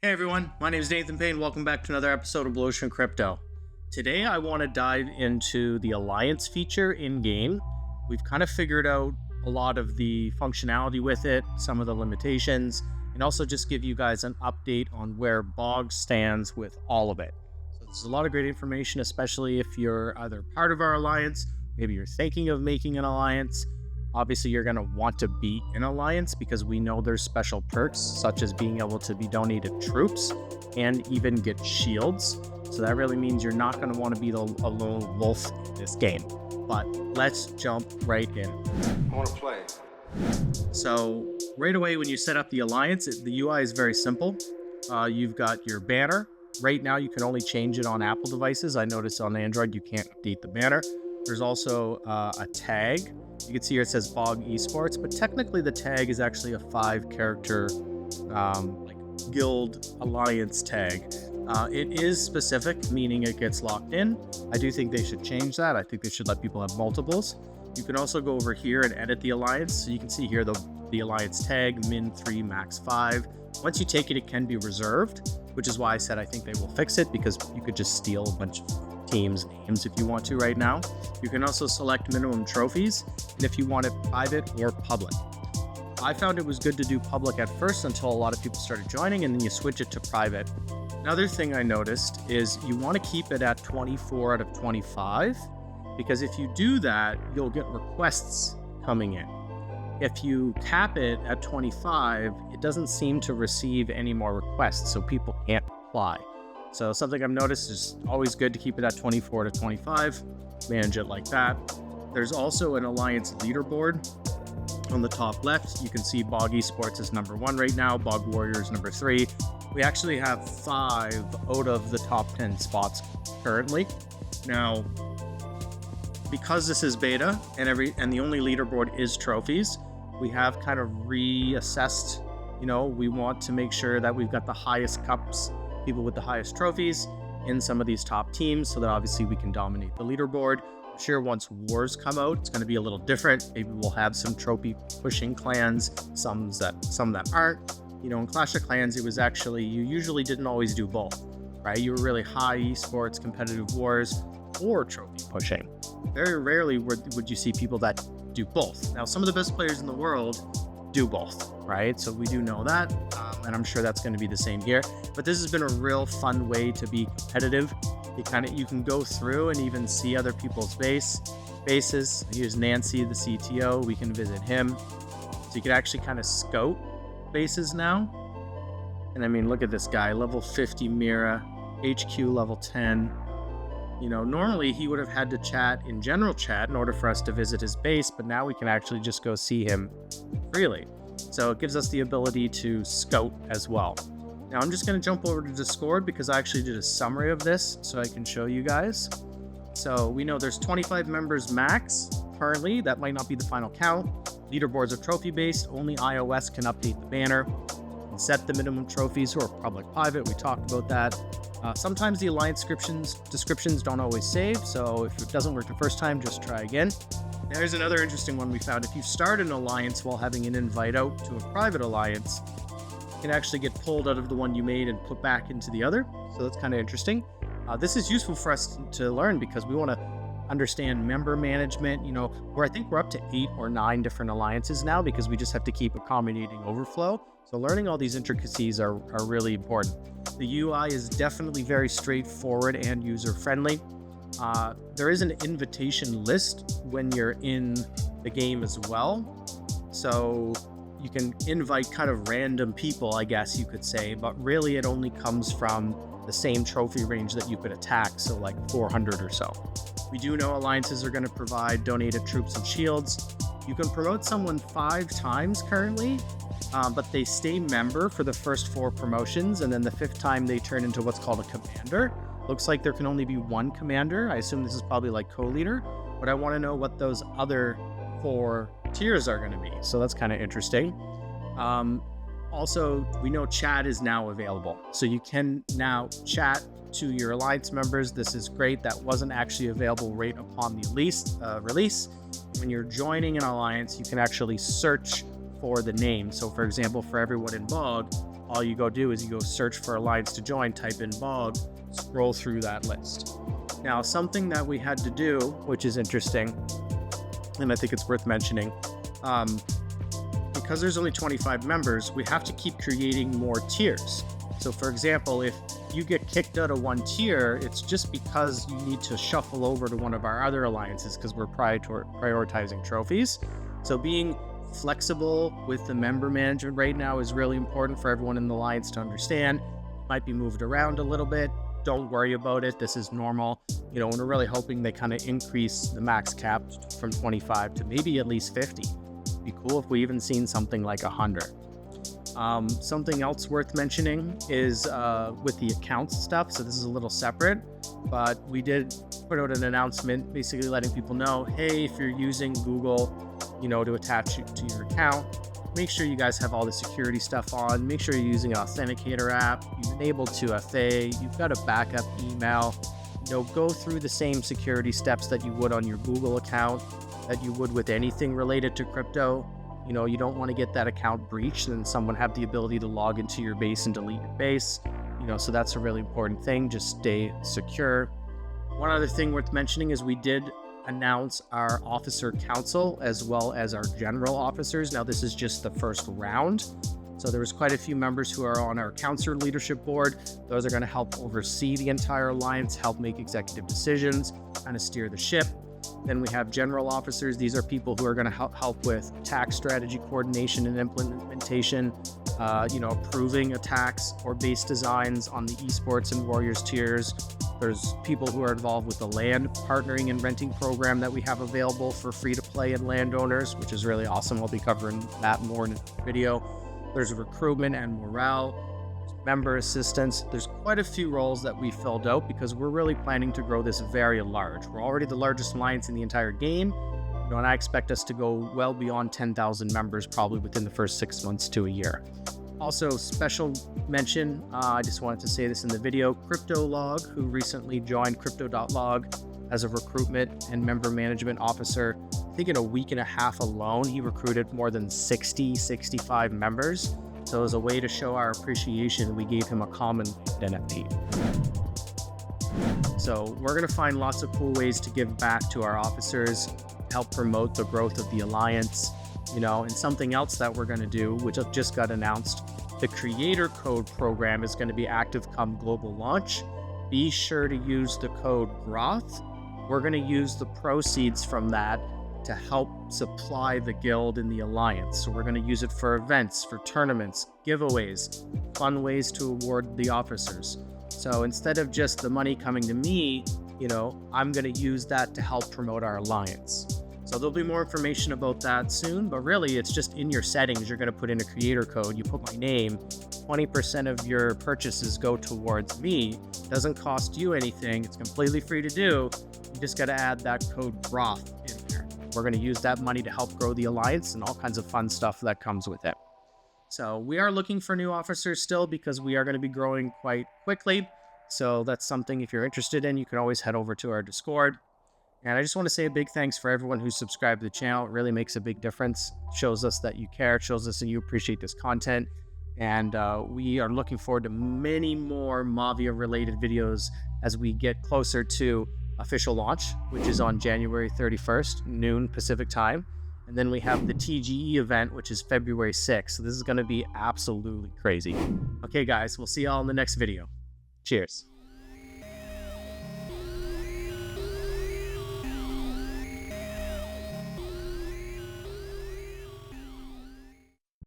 Hey everyone, my name is Nathan Payne. Welcome back to another episode of Blu Ocean Crypto. Today I want to dive into the Alliance feature in-game. We've kind of figured out a lot of the functionality with it, some of the limitations, and also just give you guys an update on where BOGG stands with all of it. So there's a lot of great information, especially if you're either part of our Alliance, maybe you're thinking of making an Alliance. Obviously, you're going to want to be in Alliance because we know there's special perks, such as being able to be donated troops and even get shields. So that really means you're not going to want to be a lone wolf in this game. But let's jump right in. I want to play. So right away, when you set up the Alliance, the UI is very simple. You've got your banner. Right now, you can only change it on Apple devices. I noticed on Android, you can't update the banner. There's also a tag. You can see here it says BOGG Esports, but technically the tag is actually a 5-character guild alliance tag. It is specific, meaning it gets locked in. I do think they should change that. I think they should let people have multiples. You can also go over here and edit the alliance. So you can see here the alliance tag, min 3, max 5. Once you take it, it can be reserved, which is why I said I think they will fix it, because you could just steal a bunch of teams' names if you want to right now. You can also select minimum trophies, and if you want it private or public. I found it was good to do public at first until a lot of people started joining, and then you switch it to private. Another thing I noticed is you want to keep it at 24 out of 25, because if you do that, you'll get requests coming in. If you cap it at 25, it doesn't seem to receive any more requests, so people can't apply. So something I've noticed is always good to keep it at 24 to 25, manage it like that. There's also an Alliance leaderboard on the top left. You can see BOGG Esports is number 1 right now, BOGG Warriors number 3. We actually have 5 out of the top 10 spots currently. Now, because this is beta and the only leaderboard is trophies, we have kind of reassessed, we want to make sure that we've got the highest cups, people with the highest trophies in some of these top teams, so that obviously we can dominate the leaderboard. I'm sure once wars come out, it's going to be a little different. Maybe we'll have some trophy pushing clans, some that aren't. In Clash of Clans, it was actually, you usually didn't always do both, right? You were really high esports, competitive wars, or trophy pushing. Very rarely would you see people that do both. Now, some of the best players in the world do both, right? So we do know that, and I'm sure that's going to be the same here. But this has been a real fun way to be competitive. You can go through and even see other people's bases. Here's Nancy, the CTO. We can visit him. So you can actually kind of scout bases now. And I mean, look at this guy, level 50 Mira, HQ level 10. Normally he would have had to chat in general chat in order for us to visit his base, but now we can actually just go see him freely. So it gives us the ability to scout as well. Now I'm just going to jump over to Discord because I actually did a summary of this so I can show you guys. So we know there's 25 members max currently. That might not be the final count. Leaderboards are trophy based. Only iOS can update the banner and set the minimum trophies or public private. We talked about that. Sometimes the Alliance descriptions don't always save, so if it doesn't work the first time, just try again. There's another interesting one we found. If you start an Alliance while having an invite out to a private Alliance, you can actually get pulled out of the one you made and put back into the other, so that's kind of interesting. This is useful for us to learn because we want to understand member management. I think we're up to 8 or 9 different alliances now because we just have to keep accommodating overflow. So learning all these intricacies are really important. The UI is definitely very straightforward and user-friendly. There is an invitation list when you're in the game as well. So you can invite kind of random people, I guess you could say, but really it only comes from the same trophy range that you could attack, so like 400 or so. We do know alliances are going to provide donated troops and shields. You can promote someone 5 times currently, but they stay member for the first 4 promotions, and then the 5th time they turn into what's called a commander. Looks like there can only be 1 commander. I assume this is probably like co-leader, but I want to know what those other 4 tiers are going to be. So that's kind of interesting. Also, we know chat is now available. So you can now chat to your Alliance members. This is great. That wasn't actually available right upon the release. When you're joining an Alliance, you can actually search for the name. So for example, for everyone in BOGG, all you go do is you go search for alliance to join, type in BOGG, scroll through that list. Now, something that we had to do, which is interesting, and I think it's worth mentioning, because there's only 25 members, we have to keep creating more tiers. So for example, if you get kicked out of one tier, it's just because you need to shuffle over to one of our other alliances because we're prioritizing trophies. So being flexible with the member management right now is really important for everyone in the alliance to understand. Might be moved around a little bit. Don't worry about it. This is normal. You know, and we're really hoping they kind of increase the max cap from 25 to maybe at least 50. It'd be cool if we even seen something like 100. Something else worth mentioning is with the accounts stuff. So this is a little separate, but we did put out an announcement basically letting people know, hey, if you're using Google, you know, to attach it to your account, make sure you guys have all the security stuff on. Make sure you're using an authenticator app. You've enabled 2FA. You've got a backup email. You know, go through the same security steps that you would on your Google account, that you would with anything related to crypto. You know, you don't want to get that account breached and someone have the ability to log into your base and delete your base. You know, so that's a really important thing. Just stay secure. One other thing worth mentioning is we did announce our officer council as well as our general officers. Now, this is just the first round. So there was quite a few members who are on our council leadership board. Those are going to help oversee the entire alliance, help make executive decisions, kind of steer the ship. Then we have general officers. These are people who are going to help with tax strategy coordination and implementation, you know, approving attacks or base designs on the esports and warriors tiers. There's people who are involved with the land partnering and renting program that we have available for free to play and landowners, which is really awesome. I'll be covering that more in a video. There's recruitment and morale, member assistance. There's quite a few roles that we filled out because we're really planning to grow this very large. We're already the largest alliance in the entire game, you know, and I expect us to go well beyond 10,000 members probably within the first 6 months to a year. Also, special mention, I just wanted to say this in the video, CryptoLog, who recently joined Crypto.log as a recruitment and member management officer. I think in a week and a half alone, he recruited more than 65 members. So as a way to show our appreciation, we gave him a common NFT. So we're going to find lots of cool ways to give back to our officers, help promote the growth of the alliance, you know, and something else that we're going to do, which just got announced, the creator code program is going to be active come global launch. Be sure to use the code GROTH. We're going to use the proceeds from that to help supply the guild and the alliance. So we're going to use it for events, for tournaments, giveaways, fun ways to award the officers. So instead of just the money coming to me, you know, I'm going to use that to help promote our alliance. So there'll be more information about that soon, but really it's just in your settings. You're going to put in a creator code. You put my name, 20% of your purchases go towards me. Doesn't cost you anything. It's completely free to do. You just got to add that code GROTH in there. We're going to use that money to help grow the alliance and all kinds of fun stuff that comes with it. So we are looking for new officers still because we are going to be growing quite quickly. So that's something if you're interested in, you can always head over to our Discord. And I just want to say a big thanks for everyone who's subscribed to the channel. It really makes a big difference. It shows us that you care. It shows us that you appreciate this content. And we are looking forward to many more Mavia related videos as we get closer to official launch, which is on January 31st, noon Pacific time. And then we have the TGE event, which is February 6th. So this is going to be absolutely crazy. Okay, guys, we'll see y'all in the next video. Cheers.